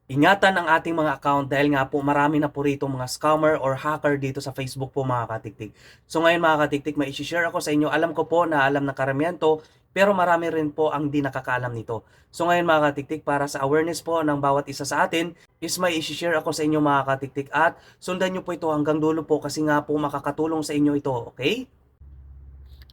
Ingatan ang ating mga account dahil nga po marami na po rito mga scammer or hacker dito sa Facebook po mga katiktik. So ngayon mga katiktik, may isi-share ako sa inyo. Alam ko po na alam ng karamihan to, pero marami rin po ang di nakakaalam nito. So ngayon mga katiktik, para sa awareness po ng bawat isa sa atin, is may isi-share ako sa inyo mga katiktik at sundan nyo po ito hanggang dulo po kasi nga po makakatulong sa inyo ito, okay?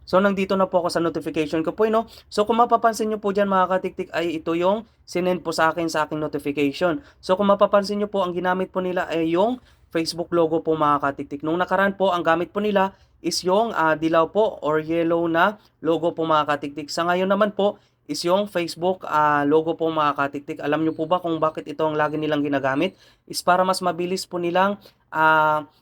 So, nandito na po ako sa notification ko po, no? So, kung mapapansin nyo po dyan mga katiktik ay ito yung sinend po sa aking notification. So, kung mapapansin nyo po, ang ginamit po nila ay yung Facebook logo po mga katiktik. Nung nakaraan po, ang gamit po nila is yung dilaw po or yellow na logo po mga katiktik. Sa ngayon naman po is yung Facebook logo po mga katiktik. Alam nyo po ba kung bakit ito ang lagi nilang ginagamit? Is para mas mabilis po nilang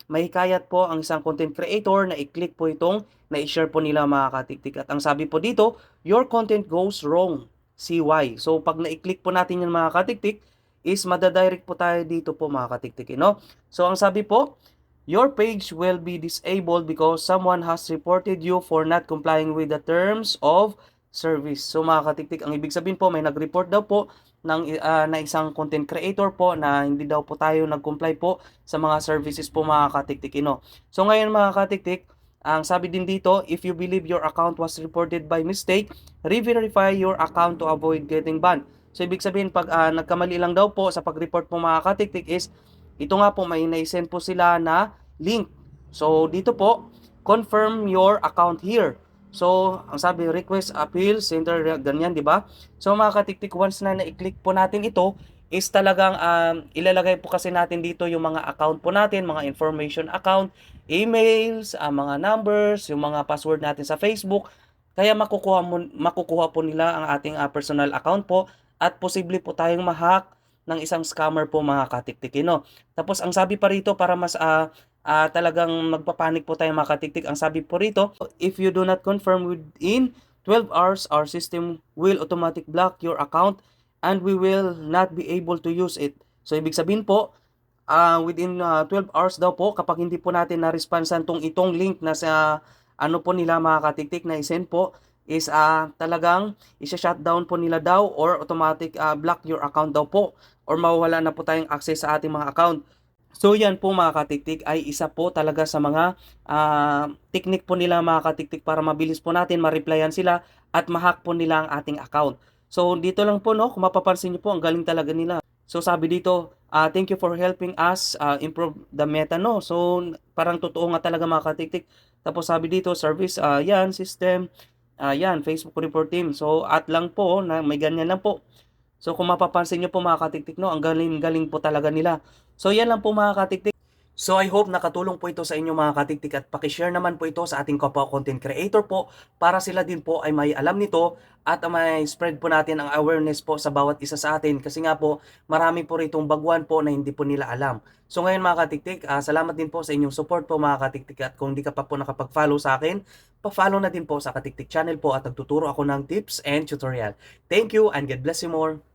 mahikayat po ang isang content creator na i-click po itong na-share po nila mga katiktik. At ang sabi po dito, your content goes wrong. See why. So pag na-click po natin yan mga katiktik, is madadirect po tayo dito po mga katiktik. No? So ang sabi po, your page will be disabled because someone has reported you for not complying with the terms of service. So mga katiktik, ang ibig sabihin po, may nag-report daw po na isang content creator po na hindi daw po tayo nag-comply po sa mga services po mga katiktik. No? So ngayon mga katiktik, ang sabi din dito, if you believe your account was reported by mistake, re-verify your account to avoid getting banned. So, ibig sabihin, pag nagkamali lang daw po sa pag-report po mga katiktik is, ito nga po, may naisend po sila na link. So, dito po, confirm your account here. So, ang sabi, request appeal center, ganyan, di ba? So, mga katiktik, once na na-click po natin ito, is talagang ilalagay po kasi natin dito yung mga account po natin, mga information account, emails, mga numbers, yung mga password natin sa Facebook. Kaya makukuha po nila ang ating personal account po at posible po tayong ma-hack ng isang scammer po mga katiktik. No? Tapos ang sabi pa rito para mas talagang magpapanik po tayo mga katiktik. Ang sabi po rito, if you do not confirm within 12 hours, our system will automatic block your account and we will not be able to use it. So ibig sabihin po, within 12 hours daw po kapag hindi po natin na-responsan itong link na sa ano po nila mga katiktik na i-send po is talagang isa-shutdown po nila daw or automatic block your account daw po or mawawala na po tayong access sa ating mga account. So yan po mga katiktik ay isa po talaga sa mga technique po nila mga katiktik para mabilis po natin ma-replyan sila at ma-hack po nila ang ating account. So dito lang po no, kung mapapansin niyo po ang galing talaga nila. So sabi dito, thank you for helping us improve the meta no. So parang totoo nga talaga mga katiktik. Tapos sabi dito, service, yan, system, yan, Facebook report team. So at lang po, na may ganyan lang po. So kung mapapansin nyo po mga katiktik, no, ang galing-galing po talaga nila. So yan lang po mga katiktik. So I hope nakatulong po ito sa inyo mga katiktik at pakishare naman po ito sa ating kapwa content creator po para sila din po ay may alam nito at may spread po natin ang awareness po sa bawat isa sa atin kasi nga po marami po ritong baguan po na hindi po nila alam. So ngayon mga katiktik, salamat din po sa inyong support po mga katiktik at kung hindi ka pa po nakapag-follow sa akin, pa-follow na din po sa Katiktik channel po at nagtuturo ako ng tips and tutorial. Thank you and God bless you more.